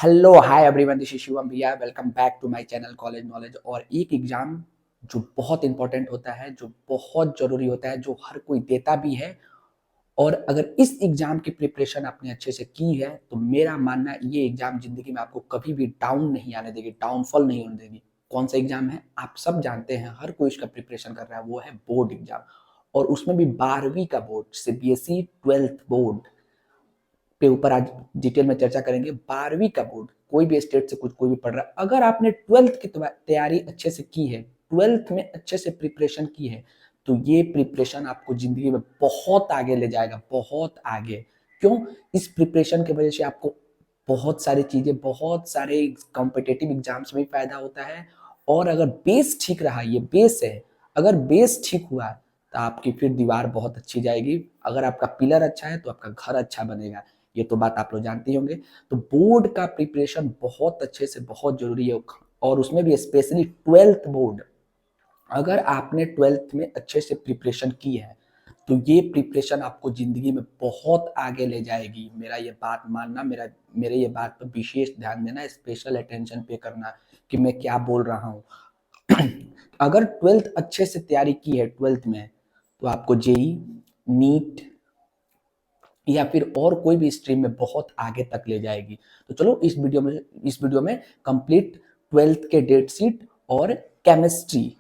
Hello hi everyone, this is Shivam भैया। Welcome back to my channel college knowledge. और एक exam जो बहुत इंपॉर्टेंट होता है, जो बहुत जरूरी होता है, जो हर कोई देता भी है। और अगर इस एग्जाम की प्रिपरेशन आपने अच्छे से की है तो मेरा मानना ये एग्जाम जिंदगी में आपको कभी भी डाउन नहीं आने देगी, डाउनफॉल नहीं होने देगी। कौन सा एग्जाम है आप सब जानते हैं, हर कोई इसका प्रिपरेशन कर रहा है, वो है बोर्ड एग्जाम। और उसमें भी 12वीं का बोर्ड, सीबीएसई 12th बोर्ड पे ऊपर आज डिटेल में चर्चा करेंगे। 12वीं का बोर्ड, कोई भी स्टेट से कुछ कोई भी पढ़ रहा है, अगर आपने 12th की तैयारी अच्छे से की है, 12th में अच्छे से प्रिपरेशन की है, तो ये प्रिपरेशन आपको जिंदगी में बहुत आगे ले जाएगा, बहुत आगे। क्यों? इस प्रिपरेशन की वजह से आपको बहुत सारी चीजें, बहुत सारे कॉम्पिटेटिव एग्जाम्स में फायदा होता है। और अगर बेस ठीक रहा, ये बेस है, अगर बेस ठीक हुआ तो आपकी फिर दीवार बहुत अच्छी जाएगी। अगर आपका पिलर अच्छा है तो आपका घर अच्छा बनेगा। ये तो बात आप लोग जानते ही होंगे। तो बोर्ड का प्रिपरेशन बहुत अच्छे से, बहुत जरूरी है। और उसमें भी स्पेशली 12th बोर्ड, अगर आपने 12th में अच्छे से प्रिपरेशन की है तो ये प्रिपरेशन आपको जिंदगी में बहुत आगे ले जाएगी। मेरा ये बात मानना, मेरे ये बात पर विशेष ध्यान देना, स्पेशल अटेंशन पे करना कि मैं क्या बोल रहा हूँ। अगर 12th अच्छे से तैयारी की है 12th में, तो आपको जेई, नीट या फिर और कोई भी स्ट्रीम में बहुत आगे तक ले जाएगी। तो चलो इस वीडियो में कंप्लीट 12th के डेट शीट और केमिस्ट्री,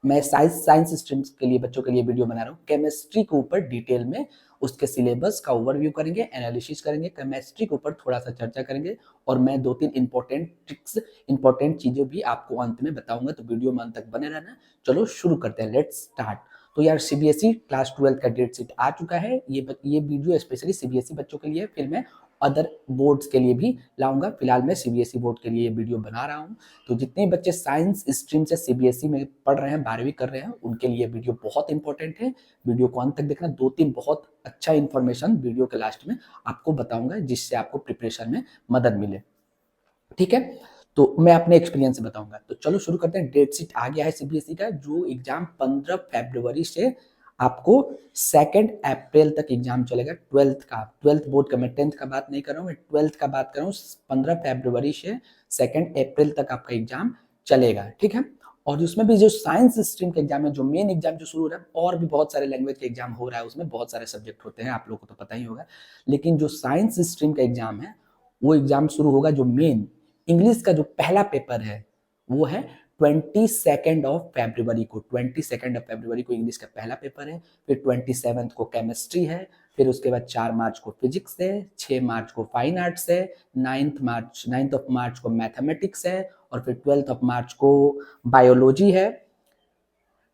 मैं साइंस स्ट्रीम्स के लिए बच्चों के लिए वीडियो बना रहा हूँ। केमिस्ट्री के ऊपर डिटेल में उसके सिलेबस का ओवरव्यू करेंगे, एनालिसिस करेंगे, केमिस्ट्री के ऊपर थोड़ा सा चर्चा करेंगे। और मैं 2-3 इंपॉर्टेंट ट्रिक्स, इंपॉर्टेंट चीजें भी आपको अंत में बताऊंगा, तो वीडियो में अंत तक बने रहना। चलो शुरू करते हैं, लेट्स स्टार्ट। तो यार सीबीएसई क्लास 12 का डेट शीट आ चुका है। ये वीडियो स्पेशली सीबीएसई बच्चों के लिए, फिर मैं अदर बोर्ड्स के लिए भी लाऊंगा। फिलहाल मैं सीबीएसई बोर्ड के लिए ये वीडियो बना रहा हूँ। तो जितने बच्चे साइंस स्ट्रीम से सीबीएसई में पढ़ रहे हैं, 12वीं कर रहे हैं, उनके लिए वीडियो बहुत इंपॉर्टेंट है। वीडियो को अंत तक देखना। 2-3 बहुत अच्छा इन्फॉर्मेशन वीडियो के लास्ट में आपको बताऊंगा, जिससे आपको प्रिपरेशन में मदद मिले। ठीक है, तो मैं अपने एक्सपीरियंस से बताऊंगा। तो चलो शुरू करते हैं। डेट शीट आ गया है सीबीएसई का, जो एग्जाम 15 फरवरी से आपको 2 अप्रैल तक एग्जाम चलेगा। 12th का, 12th बोर्ड का, मैं 10th का बात नहीं कर रहा हूँ, मैं 12th का बात कर रहा हूँ। 15 फरवरी से 2 अप्रैल तक आपका एग्जाम चलेगा। ठीक है, और उसमें भी जो साइंस स्ट्रीम का एग्जाम है, जो मेन एग्जाम जो शुरू हो रहा है, और भी बहुत सारे लैंग्वेज के एग्जाम हो रहा है, उसमें बहुत सारे सब्जेक्ट होते हैं, आप लोगों को तो पता ही होगा। लेकिन जो साइंस स्ट्रीम का एग्जाम है, वो एग्जाम शुरू होगा, जो मेन इंग्लिश का जो पहला पेपर है, वो है 22 को। 22 को इंग्लिश का पहला पेपर है। फिर 27 को केमिस्ट्री है। फिर उसके बाद 4 मार्च को फिजिक्स है, 6 मार्च को फाइन आर्ट्स है, 9th ऑफ मार्च को मैथमेटिक्स है, और फिर 12th ऑफ मार्च को बायोलॉजी है।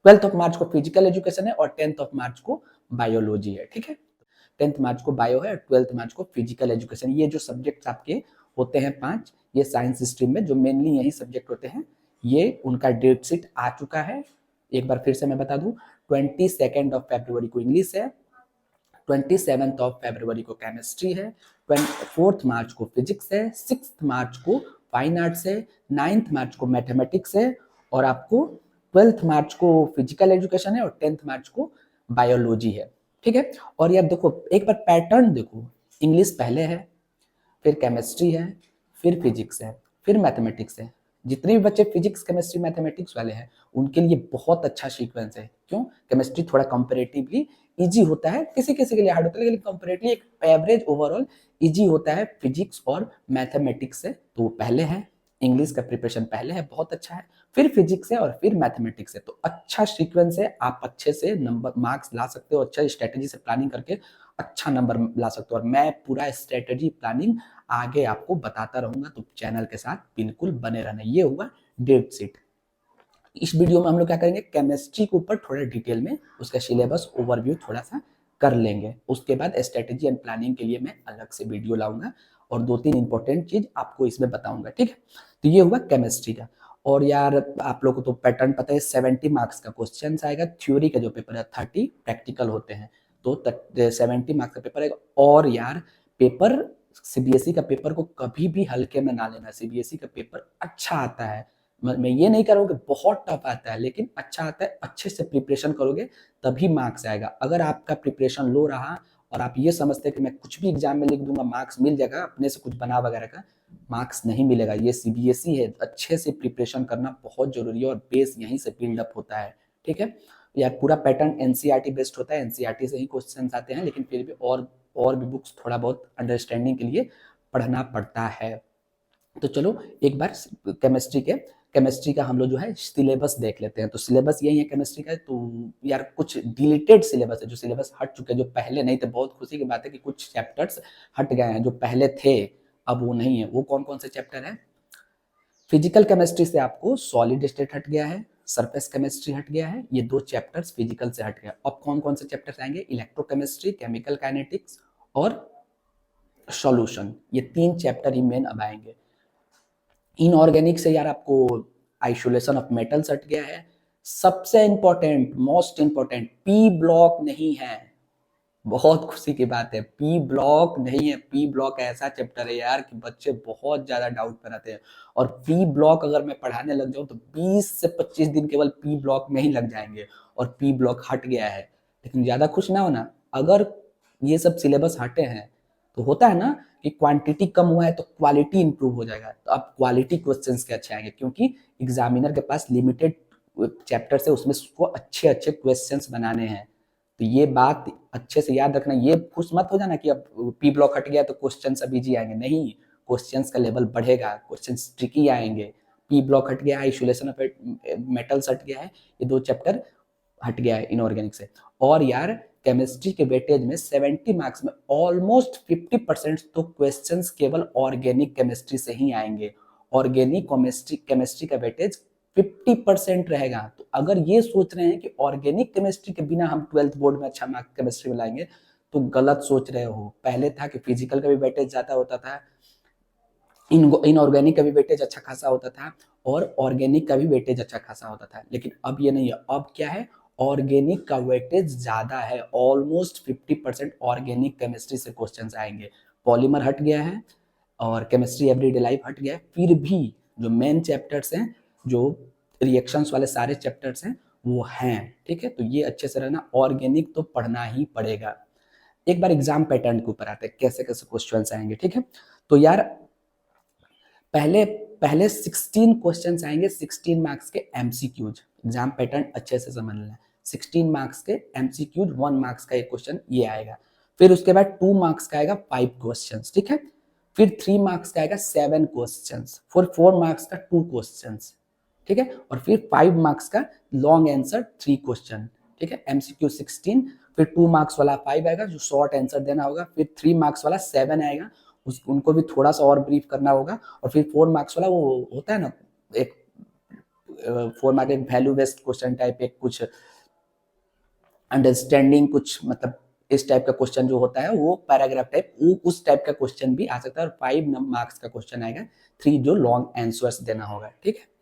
12th ऑफ मार्च को फिजिकल एजुकेशन है, और 10th ऑफ मार्च को बायोलॉजी है। ठीक है, 10th मार्च को बायो है, 12th मार्च को फिजिकल एजुकेशन। ये जो सब्जेक्ट आपके होते हैं 5, ये साइंस स्ट्रीम में जो मेनली यही सब्जेक्ट होते हैं, ये उनका डेट शीट आ चुका है। एक बार फिर से मैं बता दूं, 22 को इंग्लिश है, 27 को केमिस्ट्री है, 4 मार्च को फिजिक्स है, 6 मार्च को फाइन आर्ट्स है, 9 मार्च को मैथमेटिक्स है, और आपको 12 मार्च को फिजिकल एजुकेशन है, और 10 मार्च को बायोलॉजी है। ठीक है, और यार देखो, एक बार पैटर्न देखो, इंग्लिश पहले है, फिर केमिस्ट्री है, फिर फिजिक्स है, फिर मैथमेटिक्स है। जितने भी बच्चे फिजिक्स केमिस्ट्री मैथमेटिक्स वाले हैं, उनके लिए बहुत अच्छा सीक्वेंस है। क्यों? केमिस्ट्री थोड़ा कंपेरेटिवली इजी होता है, किसी किसी के लिए हार्ड होता है, लेकिन कंपेरेटिवली एक एवरेज ओवरऑल इजी होता है फिजिक्स और मैथमेटिक्स से। तो पहले है, इंग्लिश का प्रिपरेशन पहले है, बहुत अच्छा है, फिर फिजिक्स है, और फिर मैथमेटिक्स है। तो अच्छा सीक्वेंस है, आप अच्छे से नंबर मार्क्स ला सकते हो, अच्छा स्ट्रेटेजी से प्लानिंग करके अच्छा नंबर ला सकते हो। और मैं पूरा स्ट्रेटेजी प्लानिंग आगे आपको बताता रहूंगा, तो चैनल के साथ बिल्कुल बने रहना। ये हुआ डेट शीट। इस वीडियो में हम लोग क्या करेंगे, केमिस्ट्री के ऊपर थोड़ा डिटेल में उसका सिलेबस ओवरव्यू थोड़ा सा कर लेंगे। उसके बाद स्ट्रेटेजी एंड प्लानिंग के लिए मैं अलग से वीडियो लाऊंगा, और 2-3 इंपॉर्टेंट चीज आपको इसमें बताऊंगा। ठीक है, तो ये हुआ केमिस्ट्री का। और यार आप लोग को तो पैटर्न पता है, 70 मार्क्स का क्वेश्चन आएगा। थ्योरी का जो पेपर है 30, प्रैक्टिकल होते हैं, तो 70 मार्क्स का पेपर आएगा। और यार पेपर, सीबीएसई का पेपर को कभी भी हल्के में ना लेना। सीबीएसई का पेपर अच्छा आता है, मैं ये नहीं कह रहा हूँ कि बहुत टफ आता है, लेकिन अच्छा आता है। अच्छे से प्रिपरेशन करोगे तभी मार्क्स आएगा। अगर आपका प्रिपरेशन लो रहा और आप ये समझते हैं कि मैं कुछ भी एग्जाम में लिख दूंगा मार्क्स मिल जाएगा, अपने से कुछ बना वगैरह का मार्क्स नहीं मिलेगा। ये सीबीएसई है, अच्छे से प्रिपरेशन करना बहुत जरूरी है और बेस यहीं से बिल्डअप होता है। ठीक है यार, पूरा पैटर्न एनसीईआरटी बेस्ड होता है, एनसीईआरटी से ही क्वेश्चन आते हैं, लेकिन फिर भी और भी बुक्स थोड़ा बहुत अंडरस्टैंडिंग के लिए पढ़ना पड़ता है। तो चलो एक बार केमिस्ट्री का हम लोग जो है सिलेबस देख लेते हैं। तो सिलेबस यही है केमिस्ट्री का। तो यार कुछ डिलीटेड सिलेबस है, जो सिलेबस हट चुके हैं, जो पहले नहीं थे। बहुत खुशी की बात है कि कुछ चैप्टर्स हट गए हैं, जो पहले थे अब वो नहीं है। वो कौन कौन से चैप्टर है? फिजिकल केमिस्ट्री से आपको सॉलिड स्टेट हट गया है, सरफेस केमिस्ट्री हट गया है, ये 2 चैप्टर्स फिजिकल से हट गया। अब कौन कौन से चैप्टर्स आएंगे? इलेक्ट्रोकेमिस्ट्री, केमिकल काइनेटिक्स और सॉल्यूशन, ये 3 चैप्टर ही मेन अब आएंगे। इनऑर्गेनिक से यार आपको आइसोलेशन ऑफ मेटल्स हट गया है। सबसे important, most important, P block नहीं है। बहुत खुशी की बात है, पी ब्लॉक नहीं है। पी ब्लॉक ऐसा चैप्टर है यार कि बच्चे बहुत ज्यादा डाउट में रहते हैं, और पी ब्लॉक अगर मैं पढ़ाने लग जाऊं तो 20 से 25 दिन केवल पी ब्लॉक में ही लग जाएंगे, और पी ब्लॉक हट गया है। लेकिन ज्यादा खुश ना होना, अगर ये सब सिलेबस हटे हैं तो होता है ना कि क्वांटिटी कम हुआ है तो क्वालिटी इंप्रूव हो जाएगा। तो अब क्वालिटी क्वेश्चंस के अच्छे आएंगे, क्योंकि एग्जामिनर के पास लिमिटेड चैप्टर है, उसमें उसको अच्छे अच्छे क्वेश्चंस बनाने हैं। तो ये बात अच्छे से याद रखना। ये खुश मत हो जाना कि अब पी ब्लॉक हट गया तो क्वेश्चन सब इजी आएंगे, नहीं। क्वेश्चंस का लेवल बढ़ेगा, क्वेश्चंस ट्रिकी आएंगे। पी ब्लॉक हट गया, आइसोलेशन ऑफ मेटल्स हट गया है, ये 2 चैप्टर हट गया है इनऑर्गेनिक से। और यार केमिस्ट्री के वेटेज में 70 मार्क्स में ऑलमोस्ट 50% तो क्वेश्चंस केवल ऑर्गेनिक केमिस्ट्री से ही आएंगे। ऑर्गेनिक केमिस्ट्री का वेटेज 50% रहेगा। तो अगर ये सोच रहे हैं कि ऑर्गेनिक केमिस्ट्री के बिना हम 12th बोर्ड में अच्छा मार्क्स केमिस्ट्री में लाएंगे, तो गलत सोच रहे हो। पहले था कि फिजिकल का भी वेटेज ज्यादा होता था, इनऑर्गेनिक का भी वेटेज अच्छा खासा होता था, और ऑर्गेनिक का भी वेटेज अच्छा खासा होता था। लेकिन अब ये नहीं है। अब क्या है? ऑर्गेनिक का वेटेज ज्यादा है, ऑलमोस्ट 50% ऑर्गेनिक केमिस्ट्री से क्वेश्चंस आएंगे। पॉलीमर हट गया है और केमिस्ट्री एवरीडे लाइफ हट गया है। फिर भी जो मेन चैप्टर्स हैं, जो रिएक्शंस वाले सारे चैप्टर्स हैं, वो हैं। ठीक है, तो ये अच्छे से रहना, ऑर्गेनिक तो पढ़ना ही पड़ेगा। एक बार एग्जाम पैटर्न के ऊपर आते हैं, कैसे कैसे क्वेश्चंस आएंगे। ठीक है, तो यार पहले पहले 16 क्वेश्चंस आएंगे 16 मार्क्स के एमसीक्यूज। एग्जाम पैटर्न अच्छे से समझ लेना। 16 मार्क्स के एमसीक्यूज, 1 मार्क्स का एक क्वेश्चन ये आएगा। फिर उसके बाद 2 मार्क्स का आएगा 5 क्वेश्चंस। ठीक है, फिर 3 मार्क्स का आएगा 7 क्वेश्चंस, फिर 4 मार्क्स का 2 क्वेश्चंस। ठीक है, और फिर 5 मार्क्स का लॉन्ग आंसर 3 क्वेश्चन। ठीक है, एमसीक्यू 16, फिर 2 मार्क्स वाला 5 आएगा जो शॉर्ट आंसर देना होगा, फिर 3 मार्क्स वाला 7 आएगा, उनको भी थोड़ा सा और ब्रीफ करना होगा, और फिर 4 मार्क्स वाला वो होता है ना, एक 4 मार्क एक वैल्यू बेस्ड क्वेश्चन टाइप, एक कुछ अंडरस्टैंडिंग, कुछ मतलब इस टाइप का क्वेश्चन जो होता है, वो पैराग्राफ टाइप, वो उस टाइप का क्वेश्चन भी आ सकता है। और 5 मार्क्स का क्वेश्चन आएगा, 3 जो लॉन्ग आंसर्स देना होगा। ठीक है,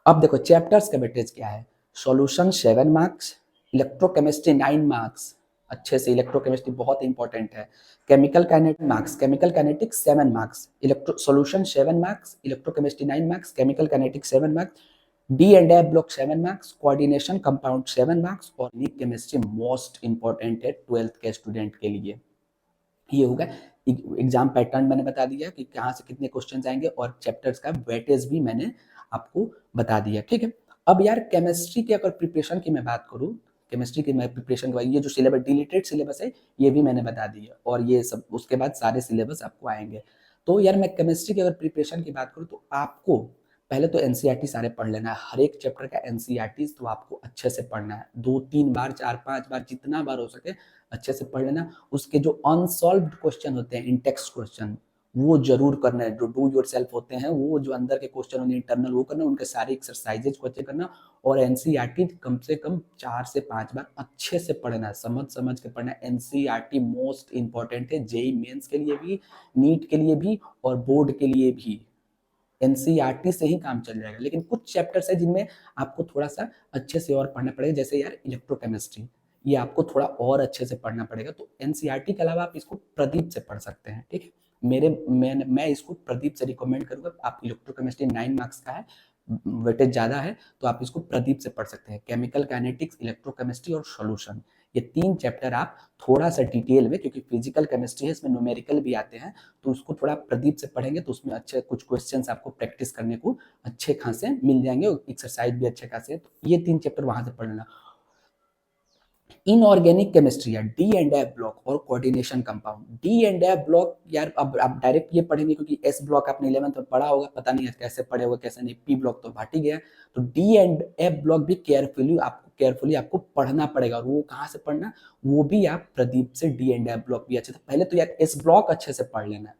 अब देखो चैप्टर्स का वेटेज क्या है। सॉल्यूशन 7 मार्क्स, इलेक्ट्रोकेमिस्ट्री 9 मार्क्स, अच्छे से इलेक्ट्रोकेमिस्ट्री बहुत इंपॉर्टेंट है। Chemical kinetics 7 marks, electro solution 7 marks, electrochemistry 9 marks, chemical kinetics 7 marks, D and F block 7 marks, coordination compound 7 marks, और नीट केमिस्ट्री मोस्ट इंपॉर्टेंट है 12th के student के लिए। ये होगा एग्जाम पैटर्न, मैंने बता दिया कि कहाँ से कितने क्वेश्चन आएंगे, और चैप्टर्स का वेटेज भी मैंने आपको बता दिया। ठीक है, अब यार केमिस्ट्री की अगर प्रिपरेशन की मैं बात करूँ, केमिस्ट्री की मैं प्रिपरेशन के बाद ये जो सिलेबस डिलीटेड सिलेबस है ये भी मैंने बता दिया, और ये सब उसके बाद सारे सिलेबस आपको आएंगे। तो यार मैं केमिस्ट्री की अगर प्रिपरेशन की बात करूँ तो आपको पहले तो एनसीईआरटी सारे पढ़ लेना है। हर एक चैप्टर का एनसीईआरटी तो आपको अच्छे से पढ़ना है, 2-3 बार 4-5 बार जितना बार हो सके अच्छे से पढ़ लेना। उसके जो अनसॉल्व्ड क्वेश्चन होते हैं, इन टेक्स्ट क्वेश्चन, वो जरूर करना है। जो डू योर सेल्फ होते हैं, वो जो अंदर के क्वेश्चन होंगे इंटरनल, वो करना, उनके सारे एक्सरसाइजेज को अच्छे करना, और एनसीईआरटी कम से कम 4 से 5 बार अच्छे से पढ़ना है, समझ समझ के पढ़ना है। एनसीईआरटी मोस्ट इंपॉर्टेंट है, जेई मेंस के लिए भी, नीट के लिए भी, और बोर्ड के लिए भी। एनसीईआरटी से ही काम चल जाएगा। लेकिन कुछ चैप्टर्स है जिनमें आपको थोड़ा सा अच्छे से और पढ़ना पड़ेगा, जैसे यार इलेक्ट्रोकेमिस्ट्री, ये आपको थोड़ा और अच्छे से पढ़ना पड़ेगा। तो एनसीईआरटी के अलावा आप इसको प्रदीप से पढ़ सकते हैं। ठीक है, मैं इसको प्रदीप से रिकमेंड करूंगा। आप इलेक्ट्रोकेमिस्ट्री 9 मार्क्स का है, वेटेज ज्यादा है, तो आप इसको प्रदीप से पढ़ सकते हैं। केमिकल काइनेटिक्स, इलेक्ट्रोकेमिस्ट्री और सॉल्यूशन, ये 3 चैप्टर आप थोड़ा सा डिटेल में, क्योंकि फिजिकल केमिस्ट्री है इसमें न्यूमेरिकल भी आते हैं, तो उसको थोड़ा प्रदीप से पढ़ेंगे तो उसमें अच्छे कुछ क्वेश्चंस आपको प्रैक्टिस करने को अच्छे खासे मिल जाएंगे, एक्सरसाइज भी अच्छे खासे। तो ये 3 चैप्टर वहां से पढ़ लेना। इनऑर्गेनिक केमिस्ट्री या डी एंड एफ ब्लॉक और coordination compound. D and F block यार अब आप डायरेक्ट ये पढ़ेंगे, क्योंकि एस ब्लॉक आपने 11th में पढ़ा होगा, पता नहीं है कैसे पढ़े होगा कैसे नहीं, पी ब्लॉक तो हट ही गया। तो डी एंड एफ ब्लॉक भी केयरफुली आपको पढ़ना पड़ेगा। और वो कहाँ से पढ़ना, वो भी आप प्रदीप से डी एंड एफ ब्लॉक भी अच्छे से, पहले तो यार एस ब्लॉक अच्छे से पढ़ लेना,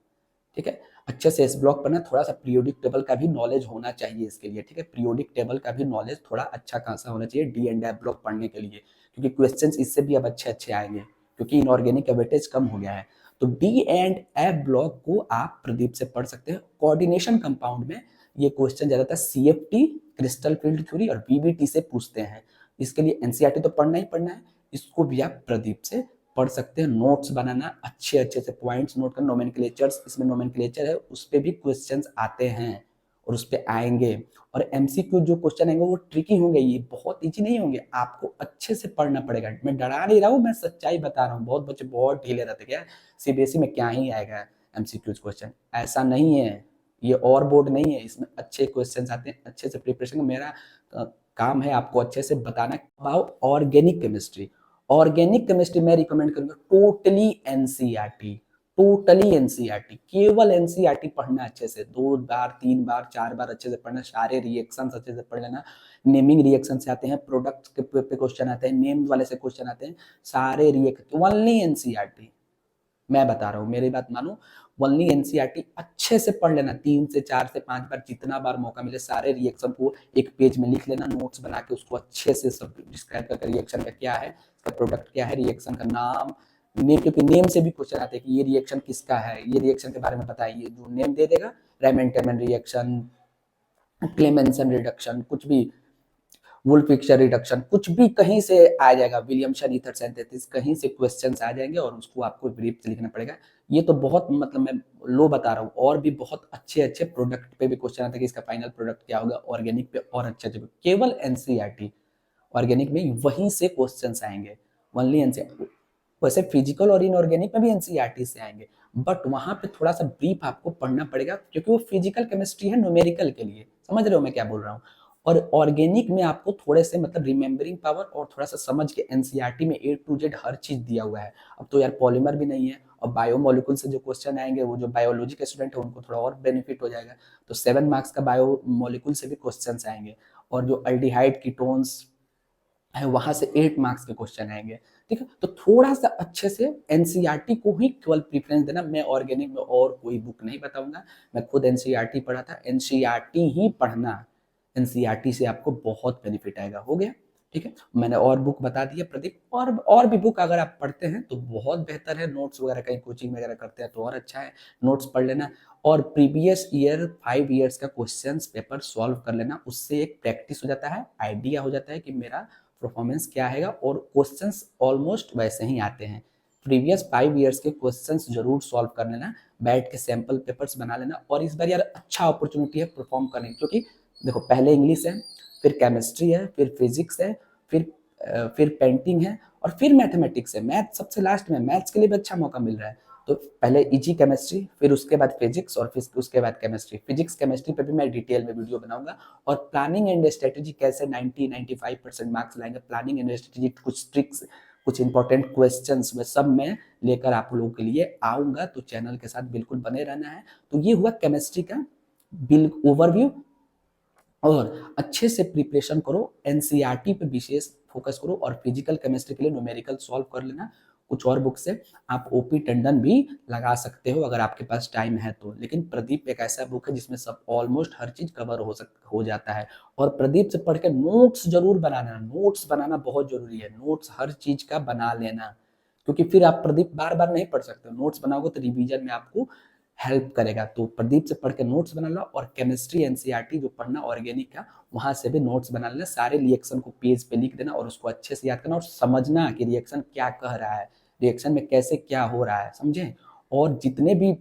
ठीक है, अच्छे से एस ब्लॉक पढ़ना। थोड़ा सा पीरियोडिक टेबल का भी नॉलेज होना चाहिए इसके लिए, ठीक है, पीरियोडिक टेबल का भी नॉलेज थोड़ा अच्छा खासा होना चाहिए डी एंड एफ ब्लॉक पढ़ने के लिए, क्योंकि क्वेश्चंस इससे भी अब अच्छे अच्छे आएंगे, क्योंकि इनऑर्गेनिक का वेटेज कम हो गया है। तो डी एंड एफ ब्लॉक को आप प्रदीप से पढ़ सकते हैं। कोऑर्डिनेशन कंपाउंड में ये क्वेश्चन ज्यादातर सीएफटी, क्रिस्टल फील्ड थ्योरी और बीबीटी से पूछते हैं। इसके लिए एनसीईआरटी तो पढ़ना ही पढ़ना है, इसको भी आप प्रदीप से पढ़ सकते हैं। नोट्स बनाना, अच्छे अच्छे से पॉइंट्स नोट करना, नोमेनक्लेचर्स, इसमें नोमेनक्लेचर है उस पर भी क्वेश्चंस आते हैं और उस पर आएंगे। और एमसीक्यू जो क्वेश्चन आएंगे वो ट्रिकी होंगे, ये बहुत इजी नहीं होंगे, आपको अच्छे से पढ़ना पड़ेगा। मैं डरा नहीं रहा हूँ, मैं सच्चाई बता रहा हूँ। बहुत बच्चे बहुत ढीले रहते क्या सीबीएसई में क्या ही आएगा एमसीक्यू क्वेश्चन, ऐसा नहीं है, ये और बोर्ड नहीं है, इसमें अच्छे क्वेश्चन आते हैं, अच्छे से प्रिपरेशन। मेरा काम है आपको अच्छे से बताना। About organic chemistry, organic chemistry मैं रिकमेंड करूंगा टोटली एनसीईआरटी, टोटली एनसीईआरटी, केवल एनसीईआरटी पढ़ना अच्छे से, 2 बार 3 बार 4 बार अच्छे से पढ़ना, सारे रिएक्शंस अच्छे से पढ़ लेना। नेमिंग रिएक्शन से आते हैं, प्रोडक्ट पे क्वेश्चन आते हैं, नेम वाले से क्वेश्चन आते हैं, सारे रिएक्शन ओनली एनसीईआरटी। मैं बता रहा हूँ, मेरी बात मानो, ओनली एनसीईआरटी अच्छे से पढ़ लेना, 3 से 4 से 5 बार जितना बार मौका मिले सारे रिएक्शन को एक पेज में लिख लेना, नोट्स बना के उसको अच्छे से सब डिस्क्राइब करके, रिएक्शन का क्या है, इसका प्रोडक्ट क्या है, रिएक्शन का नाम, नेम, क्योंकि नेम से भी क्वेश्चन आते हैं कि ये रिएक्शन किसका है, ये रिएक्शन के बारे में बताइए, जो नेम दे देगा, रायमंड रिएक्शन, क्लेमेंसन रिडक्शन, कुछ भी, वुल्फ फिक्सर रिडक्शन, कुछ भी कहीं से आ जाएगा, विलियमसन ईथर सिंथेसिस, कहीं से क्वेश्चंस आ जाएंगे और उसको आपको ब्रीफ से लिखना पड़ेगा। ये तो बहुत मतलब मैं लो बता रहा हूँ, और भी बहुत अच्छे अच्छे प्रोडक्ट पे भी क्वेश्चन आता है कि इसका फाइनल प्रोडक्ट क्या होगा, ऑर्गेनिक पे और अच्छे अच्छे, केवल एनसीईआरटी ऑर्गेनिक में वहीं से क्वेश्चंस आएंगे, ओनली एनसीईआरटी। वैसे फिजिकल और इनऑर्गेनिक में भी एनसीईआरटी से आएंगे, बट वहां पे थोड़ा सा ब्रीफ आपको पढ़ना पड़ेगा, क्योंकि वो फिजिकल केमिस्ट्री है, न्यूमेरिकल के लिए, समझ रहे हो मैं क्या बोल रहा हूँ। और ऑर्गेनिक में आपको थोड़े से मतलब रिमेम्बरिंग पावर और थोड़ा सा समझ के, एनसीईआरटी में ए टू जेड हर चीज दिया हुआ है। अब तो यार पॉलीमर भी नहीं है, और बायोमोलिकुल से जो क्वेश्चन आएंगे, वो जो बायोलॉजी के स्टूडेंट है उनको थोड़ा और बेनिफिट हो जाएगा। तो 7 मार्क्स का बायोमोलिकुल से भी क्वेश्चन आएंगे, और जो अल्डिहाइड कीटोन्स है वहां से 8 मार्क्स के क्वेश्चन आएंगे, ठीक है। तो थोड़ा सा अच्छे से एनसीईआरटी को ही केवल प्रेफरेंस देना। मैं ऑर्गेनिक में और कोई बुक नहीं बताऊंगा, मैं खुद एनसीईआरटी पढ़ा था, एनसीईआरटी ही पढ़ना, एनसीईआरटी से आपको बहुत बेनिफिट आएगा। हो गया, ठीक है। मैंने और बुक बता दिया प्रदीप, और भी बुक अगर आप पढ़ते हैं तो बहुत बेहतर है, नोट्स वगैरह कहीं कोचिंग वगैरह करते हैं तो और अच्छा है, नोट्स पढ़ लेना, और प्रीवियस ईयर 5 ईयर्स का क्वेश्चंस पेपर सॉल्व कर लेना, उससे एक प्रैक्टिस हो जाता है, आइडिया हो जाता है कि मेरा परफॉर्मेंस क्या है, और क्वेश्चंस ऑलमोस्ट वैसे ही आते हैं। प्रीवियस 5 ईयर्स के क्वेश्चंस जरूर सॉल्व कर लेना, बैठ के सैंपल पेपर्स बना लेना, और इस बार यार अच्छा अपॉर्चुनिटी है परफॉर्म करने की, क्योंकि देखो पहले इंग्लिश है, फिर केमिस्ट्री है, फिर फिजिक्स है, फिर पेंटिंग है, और फिर मैथमेटिक्स है, मैथ सबसे लास्ट में, मैथ्स के लिए भी अच्छा मौका मिल रहा है। तो पहले इजी केमिस्ट्री, फिर उसके बाद फिजिक्स, और फिर उसके बाद केमिस्ट्री, फिजिक्स केमिस्ट्री पे भी मैं डिटेल में वीडियो बनाऊंगा। और प्लानिंग एंड स्ट्रेटेजी कैसे 90-95% मार्क्स लाएंगे, प्लानिंग एंड स्ट्रेटेजी, कुछ ट्रिक्स, कुछ इंपॉर्टेंट क्वेश्चंस वे सब मैं लेकर आप लोगों के लिए आऊंगा, तो चैनल के साथ बिल्कुल बने रहना है। तो ये हुआ केमिस्ट्री का बिल ओवरव्यू, और अच्छे से प्रिपरेशन करो, एनसीईआरटी पे विशेष फोकस करो, और फिजिकल केमिस्ट्री के लिए न्यूमेरिकल सॉल्व कर लेना कुछ और बुक से। आप ओपी टंडन भी लगा सकते हो अगर आपके पास टाइम है तो, लेकिन प्रदीप एक ऐसा बुक है जिसमें सब ऑलमोस्ट हर चीज कवर हो जाता है। और प्रदीप से पढ़ के नोट्स जरूर बनाना, नोट्स बनाना बहुत जरूरी है, नोट्स हर चीज का बना लेना, क्योंकि फिर आप प्रदीप बार बार नहीं पढ़ सकते, नोट्स बनाओगे तो रिवीजन में आपको हेल्प करेगा। तो प्रदीप से पढ़ के नोट्स बना लो, और केमिस्ट्री एनसीईआरटी जो पढ़ना ऑर्गेनिक का, वहां से भी नोट्स बना लेना, सारे रिएक्शन को पेज पे लिख देना, और उसको अच्छे से याद करना, और समझना कि रिएक्शन क्या कह रहा है, रिएक्शन में कैसे क्या हो रहा है, समझे। और जितने भी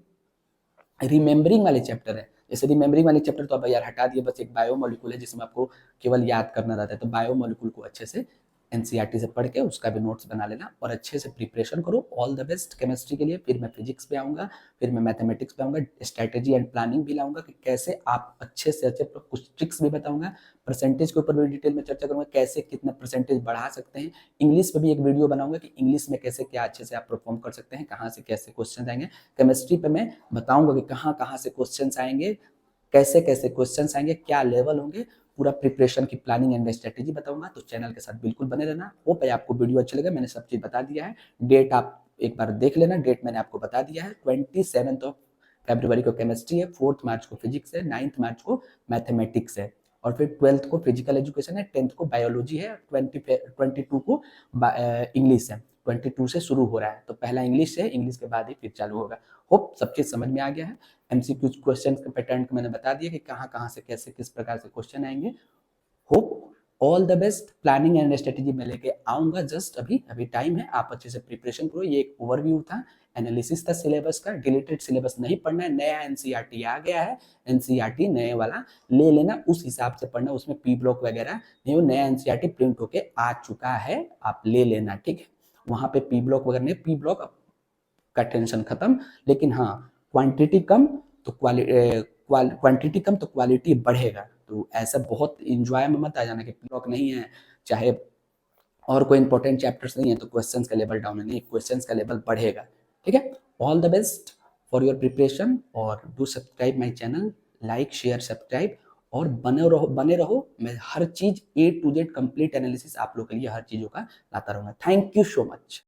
रिमेम्बरिंग वाले चैप्टर है, जैसे रिमेम्बरिंग वाले चैप्टर तो अब यार हटा दिए, बस एक बायोमोलिकुल है जिसमें आपको केवल याद करना रहता है, तो बायोमोलिकुल को अच्छे से एनसीईआरटी से पढ़ के उसका भी नोट्स बना लेना और अच्छे से प्रिपरेशन करो। ऑल द बेस्ट केमिस्ट्री के लिए। फिर मैं फिजिक्स पे आऊँगा, फिर मैं मैथमेटिक्स पे आऊँगा, स्ट्रैटेजी एंड प्लानिंग भी लाऊंगा कि कैसे आप अच्छे से अच्छे, कुछ ट्रिक्स भी बताऊंगा, परसेंटेज के ऊपर भी डिटेल में चर्चा करूंगा, कैसे कितना परसेंटेज बढ़ा सकते हैं। इंग्लिश पे भी एक वीडियो बनाऊंगा कि इंग्लिश में कैसे क्या अच्छे से आप परफॉर्म कर सकते हैं, कहाँ से कैसे क्वेश्चन आएंगे। केमिस्ट्री पे मैं बताऊंगा कि कहाँ कहाँ से क्वेश्चन आएंगे, कैसे कैसे क्वेश्चन आएंगे, क्या लेवल होंगे, पूरा प्रिपरेशन की प्लानिंग एंड स्ट्रेटेजी बताऊंगा। तो चैनल के साथ बिल्कुल बने रहना। होप है आपको वीडियो अच्छा लगा, मैंने सब चीज बता दिया है। डेट आप एक बार देख लेना, डेट मैंने आपको बता दिया है। 27 को केमिस्ट्री है, 4 मार्च को फिजिक्स है, 9 मार्च को मैथमेटिक्स है, और फिर 12 को फिजिकल एजुकेशन है, 10 को बायोलॉजी है, 22 को इंग्लिश है। 22 से शुरू हो रहा है, तो पहला इंग्लिश है, इंग्लिश के बाद ही फिर चालू होगा। होप सब चीज समझ में आ गया है। एमसीक्यू क्वेश्चन के पैटर्न मैंने बता दिया कि कहाँ कहाँ से कैसे किस प्रकार से क्वेश्चन आएंगे। Hope all the best. Planning and strategy में लेके आऊंगा, जस्ट अभी अभी टाइम है, आप अच्छे से प्रिपरेशन करो। ये एक ओवरव्यू था, एनालिसिस था सिलेबस का। डिलीटेड सिलेबस नहीं पढ़ना है, नया एनसीईआरटी आ गया है, एनसीईआरटी नए वाला ले लेना, उस हिसाब से पढ़ना, उसमें पी ब्लॉक वगैरह नहीं, वो नया एनसीईआरटी प्रिंट होके आ चुका है, आप ले लेना, ठीक है। वहां पे पी ब्लॉक वगैरह नहीं, पी ब्लॉक का टेंशन खत्म। लेकिन हाँ, क्वांटिटी कम तो क्वांटिटी कम तो क्वालिटी बढ़ेगा। तो ऐसा बहुत इंजॉय में मत आ जाना कि ब्लॉक नहीं है, चाहे और कोई इंपॉर्टेंट चैप्टर्स नहीं है तो क्वेश्चंस का लेवल डाउन है, नहीं, क्वेश्चंस का लेवल बढ़ेगा, ठीक है। All the best for your preparation, और do subscribe my channel, like share subscribe, और बने रहो। मैं हर चीज A to Z complete analysis आप लोग के लिए हर चीजों का लाता रहूंगा। Thank you so much.